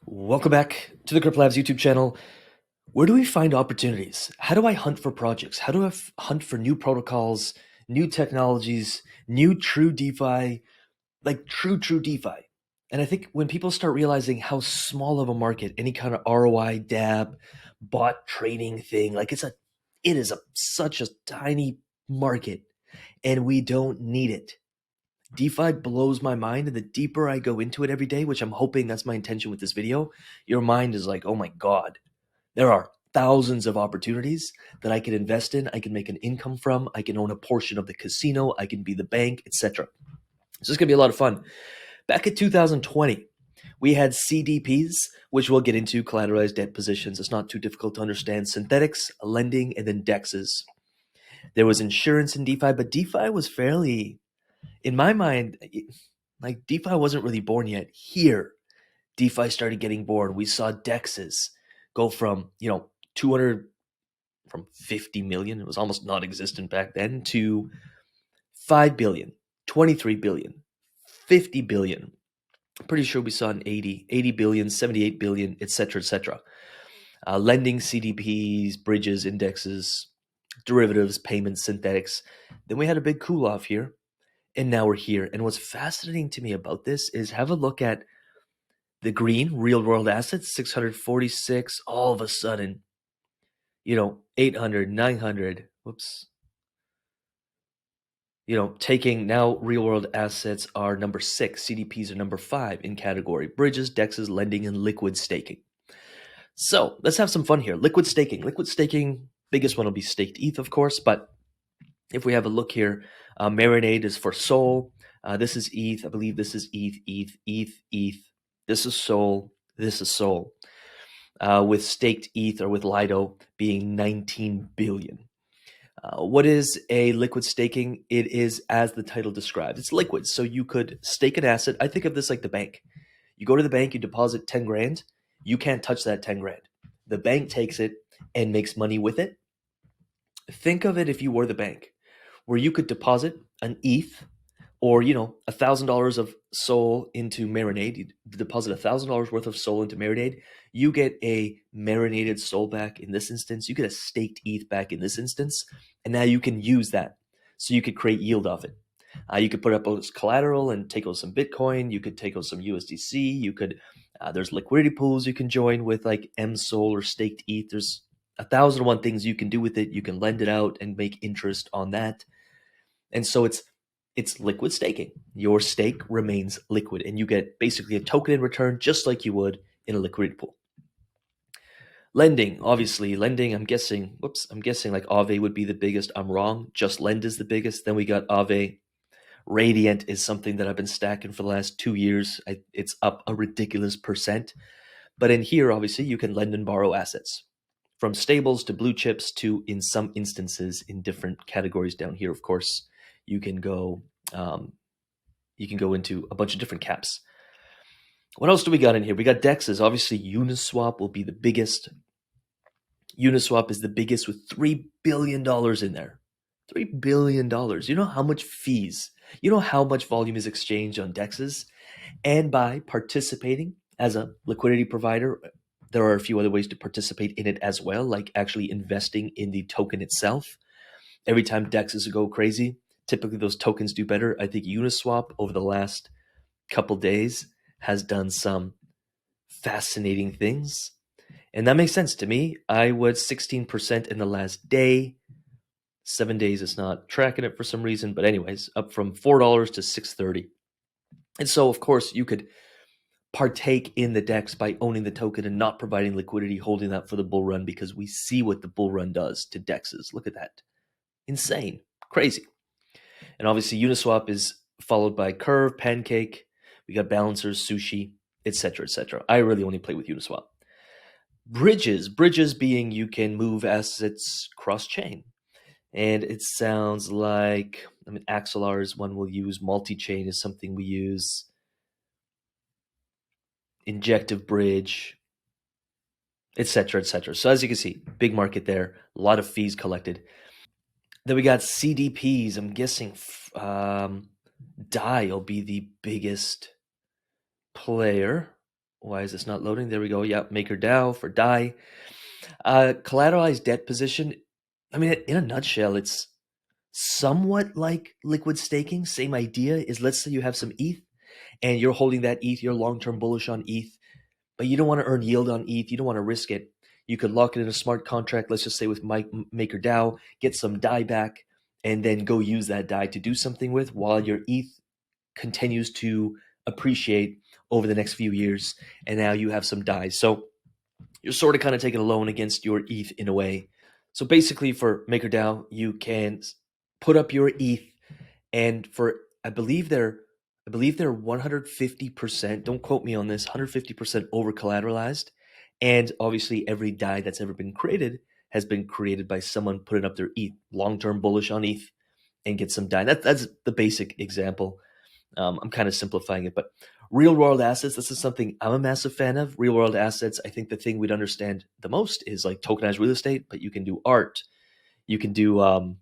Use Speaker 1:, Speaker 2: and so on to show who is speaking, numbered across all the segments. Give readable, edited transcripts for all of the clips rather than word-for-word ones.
Speaker 1: Welcome back to the CryptoLabs YouTube channel. Where do we find opportunities? How do I hunt for projects? How do I hunt for new protocols, new technologies, new true DeFi, like true DeFi? And I think when people start realizing how small of a market any kind of ROI Dapps bot trading thing, like it is such a tiny market, and we don't need it. DeFi blows my mind, and the deeper I go into it every day, which I'm hoping that's my intention with this video, your mind is like, oh my God, there are thousands of opportunities that I can invest in, I can make an income from, I can own a portion of the casino, I can be the bank, etc. So it's gonna be a lot of fun. Back in 2020, we had CDPs, which we'll get into, collateralized debt positions. It's not too difficult to understand. Synthetics, lending, and then DEXs. There was insurance in DeFi, but DeFi was fairly, in my mind, like DeFi wasn't really born yet. Here, DeFi started getting born. We saw DEXs go from, 200, from 50 million, it was almost non-existent back then, to 5 billion, 23 billion, 50 billion. I'm pretty sure we saw an 80 billion, 78 billion, etc., etc. Lending, CDPs, bridges, indexes, derivatives, payments, synthetics. Then we had a big cool off here, and now we're here. And what's fascinating to me about this is have a look at the green real world assets, 646, all of a sudden, 800, 900, whoops. Taking now real world assets are number 6, CDPs are number 5 in category, bridges, DEXs, lending, and liquid staking. So let's have some fun here. Liquid staking, biggest one will be staked ETH, of course, but if we have a look here, Marinade is for Sol. This is ETH. I believe this is ETH. This is Sol. This is Sol. With staked ETH or with Lido being 19 billion. What is a liquid staking? It is, as the title describes, it's liquid. So you could stake an asset. I think of this like the bank. You go to the bank, you deposit 10 grand. You can't touch that 10 grand. The bank takes it and makes money with it. Think of it if you were the bank, where you could deposit an ETH or $1,000 of Sol into Marinade. You deposit $1,000 worth of Sol into Marinade. You get a marinated Sol back in this instance. You get a staked ETH back in this instance, and now you can use that. So you could create yield off it. You could put up as collateral and take out some Bitcoin. You could take out some USDC. You could. There's liquidity pools you can join with, like MSol or staked ETH. There's 1,001 things you can do with it. You can lend it out and make interest on that. And so it's liquid staking. Your stake remains liquid, and you get basically a token in return, just like you would in a liquidity pool. Lending, obviously, I'm guessing like Aave would be the biggest. I'm wrong. Just Lend is the biggest. Then we got Aave. Radiant is something that I've been stacking for the last 2 years. It's up a ridiculous percent. But in here, obviously, you can lend and borrow assets, from stables to blue chips to, in some instances, in different categories down here, of course, you can go into a bunch of different caps. What else do we got in here? We got DEXs. Obviously, Uniswap will be the biggest. Uniswap is the biggest with $3 billion in there. $3 billion. You know how much fees, you know how much volume is exchanged on DEXs? And by participating as a liquidity provider, there are a few other ways to participate in it as well, like actually investing in the token itself. Every time DEXs go crazy, typically those tokens do better. I think Uniswap over the last couple days has done some fascinating things. And that makes sense to me. I was 16% in the last day. 7 days it's not tracking it for some reason. But anyways, up from $4 to $6.30. And so, of course, you could partake in the DEX by owning the token and not providing liquidity, holding that for the bull run, because we see what the bull run does to DEXs. Look at that. Insane. Crazy. And obviously Uniswap is followed by Curve, Pancake. We got Balancers, Sushi, etc., etc. I really only play with Uniswap. Bridges being you can move assets cross-chain. And it sounds like, Axelar is one we'll use. Multi-chain is something we use. Injective bridge, etc., etc. So as you can see, big market there. A lot of fees collected. Then we got CDPs. I'm guessing DAI will be the biggest player, Why is this not loading? There we go. Yep, MakerDAO for DAI. Collateralized debt position. I mean, in a nutshell, it's somewhat like liquid staking. Same idea is, let's say you have some ETH and you're holding that ETH, you're long-term bullish on ETH, but you don't want to earn yield on ETH. You don't want to risk it. You could lock it in a smart contract, let's just say with MakerDAO, get some DAI back, and then go use that DAI to do something with while your ETH continues to appreciate over the next few years. And now you have some DAI. So you're sort of kind of taking a loan against your ETH in a way. So basically for MakerDAO, you can put up your ETH, and for I believe they're 150%, don't quote me on this, 150% over collateralized. And obviously every DAI that's ever been created has been created by someone putting up their ETH, long-term bullish on ETH, and get some DAI. That's the basic example. I'm kind of simplifying it, but real world assets, this is something I'm a massive fan of. Real world assets, I think the thing we'd understand the most is like tokenized real estate, but you can do art. You can do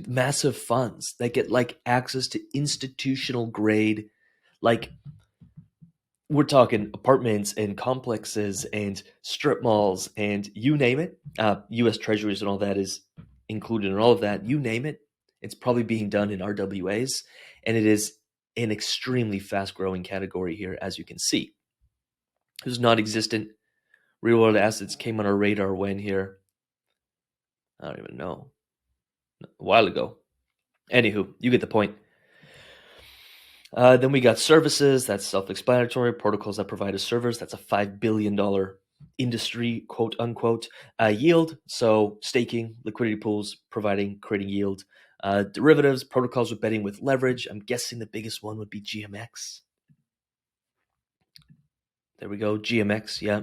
Speaker 1: massive funds that get like access to institutional grade, like we're talking apartments and complexes and strip malls and you name it. US treasuries and all that is included in all of that. You name it, it's probably being done in RWAs, and it is an extremely fast growing category here, as you can see. It was non-existent. Real world assets came on our radar when here? I don't even know. A while ago. Anywho, you get the point. Then we got services. That's self-explanatory. Protocols that provide us servers. That's a $5 billion industry, quote unquote. Yield. So staking, liquidity pools, creating yield. Derivatives, protocols with betting with leverage. I'm guessing the biggest one would be GMX. There we go. GMX. Yeah.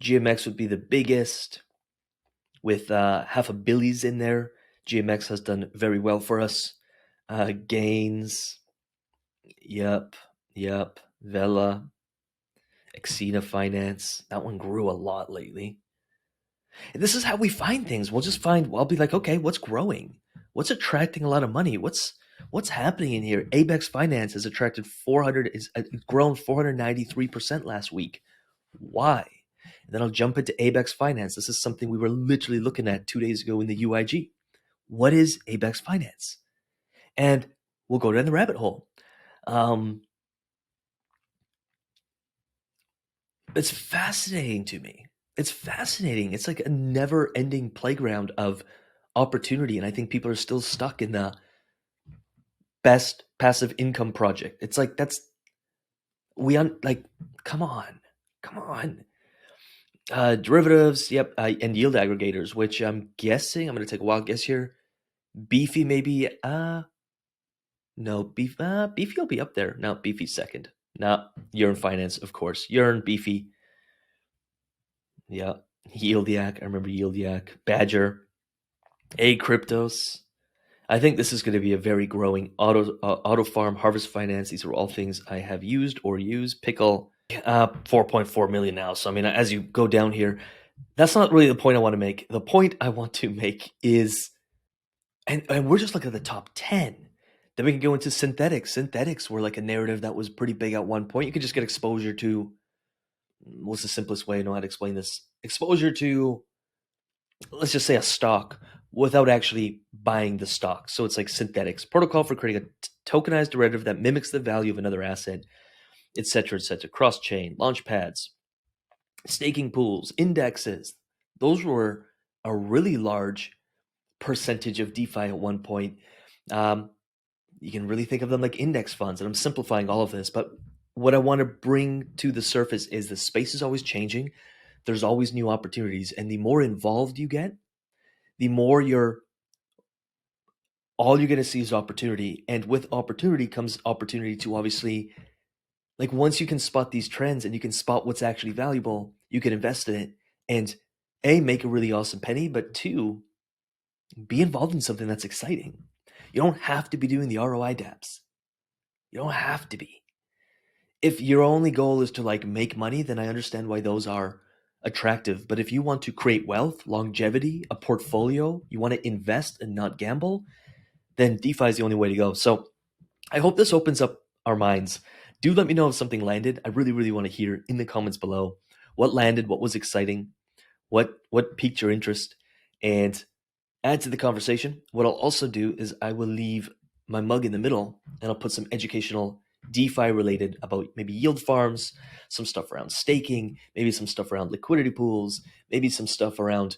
Speaker 1: GMX would be the biggest with $500 million in there. GMX has done very well for us. Gains. Yep. Vela. Exena Finance. That one grew a lot lately. And this is how we find things. I'll be like, okay, what's growing? What's attracting a lot of money? What's happening in here? Abex Finance has attracted grown 493% last week. Why? And then I'll jump into Abex Finance. This is something we were literally looking at 2 days ago in the UIG. What is Abex Finance? And we'll go down the rabbit hole. It's fascinating to me. It's fascinating. It's like a never-ending playground of opportunity, and I think people are still stuck in the best passive income project. It's like come on. Derivatives, yep, and yield aggregators, which I'm guessing, I'm going to take a wild guess here. Beefy maybe, no, Beefy will be up there. No, Beefy's second. No, Yearn Finance, of course. Yearn, Beefy. Yeah, Yieldiac. I remember Yieldiac. Badger. A Cryptos. I think this is going to be a very growing auto farm, Harvest Finance. These are all things I have used or use. Pickle, 4.4 million now. So I mean, as you go down here, that's not really the point I want to make. The point I want to make is, and we're just looking at the top 10. Then we can go into synthetics. Synthetics were like a narrative that was pretty big at one point. You could just get exposure to, what's the simplest way I know how to explain this? Exposure to, let's just say, a stock without actually buying the stock. So it's like synthetics, protocol for creating a tokenized derivative that mimics the value of another asset, etc., etc. Cross-chain, launch pads, staking pools, indexes. Those were a really large percentage of DeFi at one point. You can really think of them like index funds, and I'm simplifying all of this, but what I want to bring to the surface is the space is always changing. There's always new opportunities, and the more involved you get, the more all you're going to see is opportunity. And with opportunity comes opportunity to, obviously, like, once you can spot these trends and you can spot what's actually valuable, you can invest in it and A, make a really awesome penny, but two, be involved in something that's exciting. You don't have to be doing the ROI Dapps. You don't have to be. If your only goal is to like make money, then I understand why those are attractive. But if you want to create wealth, longevity, a portfolio, you want to invest and not gamble, then DeFi is the only way to go. So I hope this opens up our minds Do let me know if something landed. I really, really want to hear in the comments below what landed, what was exciting, what piqued your interest, and add to the conversation. What I'll also do is I will leave my mug in the middle and I'll put some educational DeFi related about maybe yield farms, some stuff around staking, maybe some stuff around liquidity pools, maybe some stuff around,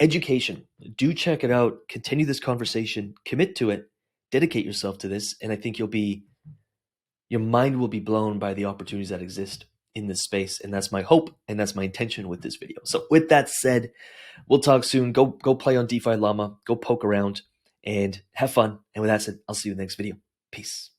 Speaker 1: education. Do check it out. Continue this conversation, commit to it, dedicate yourself to this, and I think your mind will be blown by the opportunities that exist in this space. And that's my hope and that's my intention with this video. So with that said, we'll talk soon. Go play on DefiLlama, go poke around and have fun. And with that said, I'll see you in the next video. Peace.